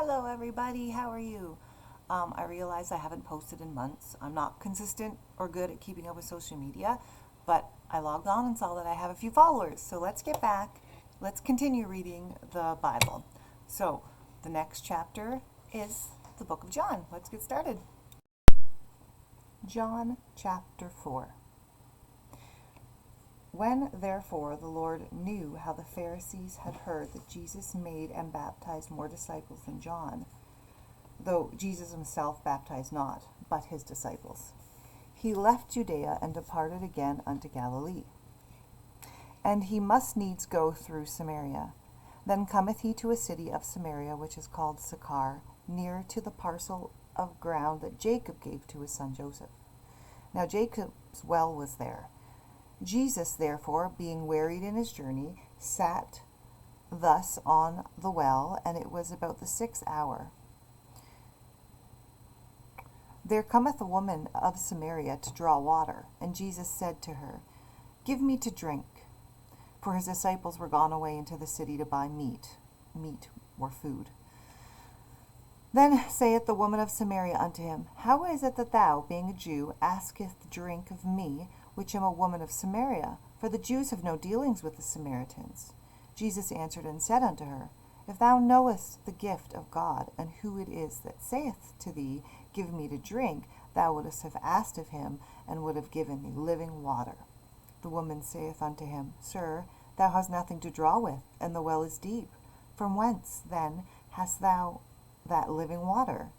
Hello, everybody. How are you? I realize I haven't posted in months. I'm not consistent or good at keeping up with social media, but I logged on and saw that I have a few followers. So let's get back. Let's continue reading the Bible. So the next chapter is the book of John. Let's get started. John chapter 4. When, therefore, the Lord knew how the Pharisees had heard that Jesus made and baptized more disciples than John, though Jesus himself baptized not, but his disciples, he left Judea and departed again unto Galilee. And he must needs go through Samaria. Then cometh he to a city of Samaria, which is called Sychar, near to the parcel of ground that Jacob gave to his son Joseph. Now Jacob's well was there. Jesus, therefore, being wearied in his journey, sat thus on the well, and it was about the 6th hour. There cometh a woman of Samaria to draw water, and Jesus said to her, Give me to drink. For his disciples were gone away into the city to buy meat or food. Then saith the woman of Samaria unto him, How is it that thou, being a Jew, askest drink of me, which am a woman of Samaria? For the Jews have no dealings with the Samaritans. Jesus answered and said unto her, If thou knowest the gift of God, and who it is that saith to thee, Give me to drink, thou wouldst have asked of him, and would have given thee living water. The woman saith unto him, Sir, thou hast nothing to draw with, and the well is deep. From whence, then, hast thou that living water?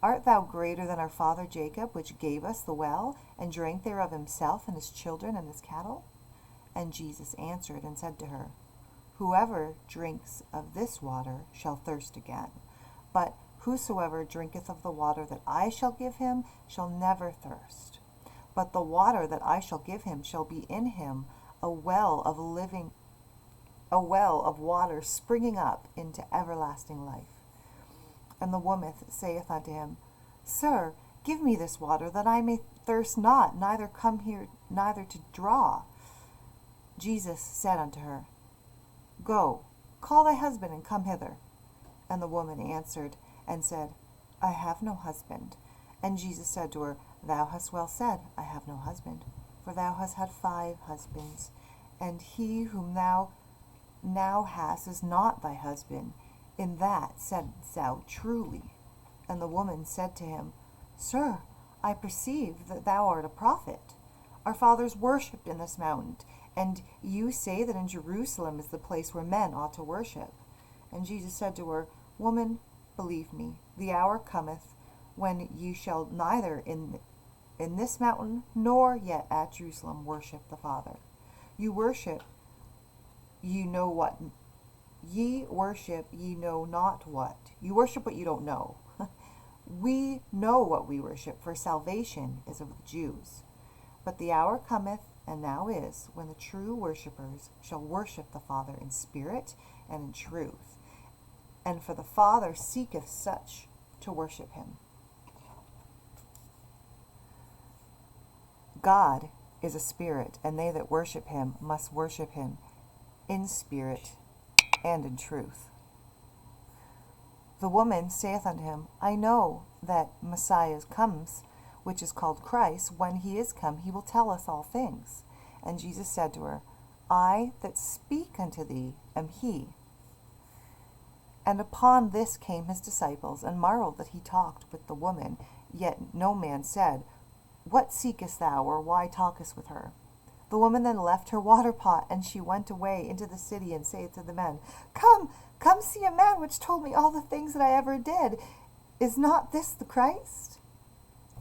Art thou greater than our father Jacob, which gave us the well, and drank thereof himself, and his children, and his cattle? And Jesus answered and said to her, Whoever drinks of this water shall thirst again. But whosoever drinketh of the water that I shall give him shall never thirst. But the water that I shall give him shall be in him a well of water springing up into everlasting life. And the woman saith unto him, Sir, give me this water, that I may thirst not, neither come here neither to draw. Jesus said unto her, Go, call thy husband, and come hither. And the woman answered and said, I have no husband. And Jesus said to her, Thou hast well said, I have no husband. For thou hast had 5 husbands, and he whom thou now hast is not thy husband. In that saidst thou truly. And the woman said to him, Sir, I perceive that thou art a prophet. Our fathers worshipped in this mountain, and you say that in Jerusalem is the place where men ought to worship. And Jesus said to her, Woman, believe me, the hour cometh when ye shall neither in this mountain nor yet at Jerusalem worship the Father. Ye worship ye know not what. You worship what you don't know. We know what we worship, for salvation is of the Jews. But the hour cometh, and now is, when the true worshippers shall worship the Father in spirit and in truth. And for the Father seeketh such to worship him. God is a spirit, and they that worship him must worship him in spirit and in truth. The woman saith unto him, I know that Messiah comes, which is called Christ. When he is come, he will tell us all things. And Jesus said to her, I that speak unto thee am he. And upon this came his disciples, and marveled that he talked with the woman. Yet no man said, What seekest thou, or why talkest with her? The woman then left her water pot, and she went away into the city, and saith to the men, Come see a man which told me all the things that I ever did. Is not this the Christ?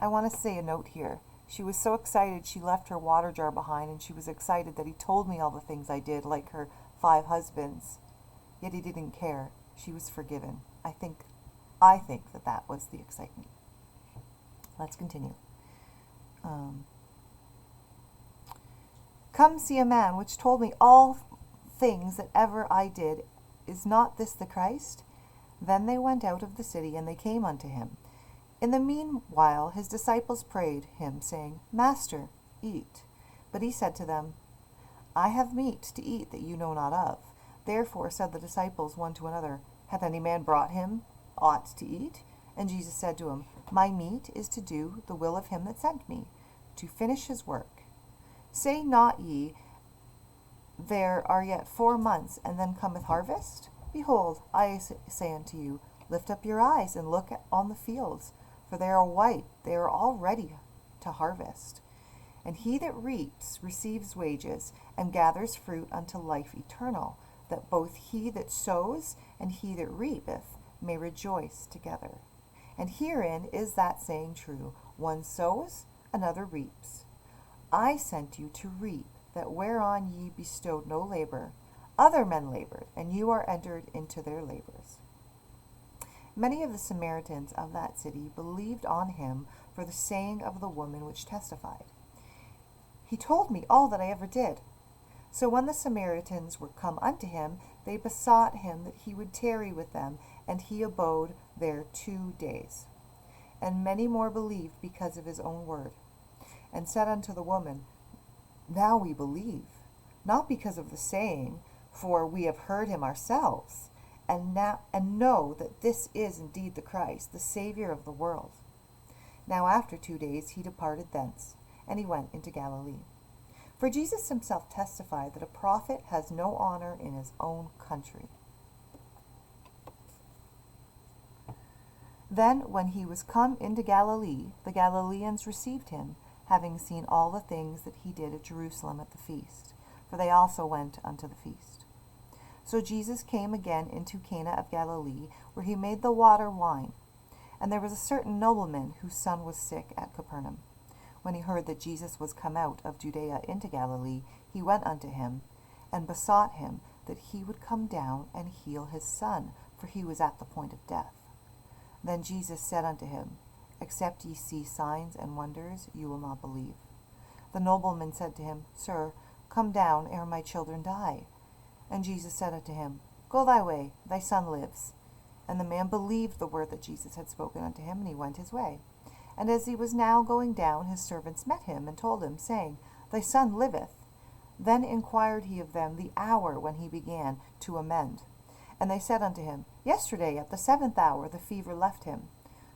I want to say a note here. She was so excited she left her water jar behind, and she was excited that he told me all the things I did, like her 5 husbands. Yet he didn't care. She was forgiven. I think that was the excitement. Let's continue. Come see a man which told me all things that ever I did. Is not this the Christ? Then they went out of the city, and they came unto him. In the meanwhile his disciples prayed him, saying, Master, eat. But he said to them, I have meat to eat that you know not of. Therefore said the disciples one to another, Hath any man brought him ought to eat? And Jesus said to him, My meat is to do the will of him that sent me, to finish his work. Say not ye, There are yet 4 months, and then cometh harvest? Behold, I say unto you, lift up your eyes, and look on the fields, for they are white, they are all ready to harvest. And he that reaps receives wages, and gathers fruit unto life eternal, that both he that sows and he that reapeth may rejoice together. And herein is that saying true, one sows, another reaps. I sent you to reap that whereon ye bestowed no labor. Other men labored, and you are entered into their labors. Many of the Samaritans of that city believed on him for the saying of the woman which testified, He told me all that I ever did. So when the Samaritans were come unto him, they besought him that he would tarry with them, and he abode there 2 days. And many more believed because of his own word, and said unto the woman, Now we believe, not because of the saying, for we have heard him ourselves, and know that this is indeed the Christ, the Saviour of the world. Now after 2 days he departed thence, and he went into Galilee. For Jesus himself testified that a prophet has no honor in his own country. Then, when he was come into Galilee, the Galileans received him, having seen all the things that he did at Jerusalem at the feast, for they also went unto the feast. So Jesus came again into Cana of Galilee, where he made the water wine. And there was a certain nobleman whose son was sick at Capernaum. When he heard that Jesus was come out of Judea into Galilee, he went unto him, and besought him that he would come down and heal his son, for he was at the point of death. Then Jesus said unto him, Except ye see signs and wonders, you will not believe. The nobleman said to him, Sir, come down ere my children die. And Jesus said unto him, Go thy way, thy son lives. And the man believed the word that Jesus had spoken unto him, and he went his way. And as he was now going down, his servants met him, and told him, saying, Thy son liveth. Then inquired he of them the hour when he began to amend. And they said unto him, Yesterday at the 7th hour the fever left him.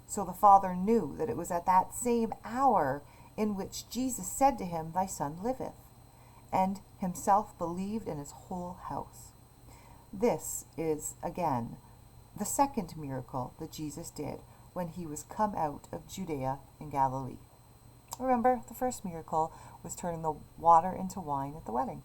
So the father knew that it was at that same hour in which Jesus said to him, Thy son liveth. And himself believed in his whole house. This is, again, the second miracle that Jesus did when he was come out of Judea and Galilee. Remember, the first miracle was turning the water into wine at the wedding.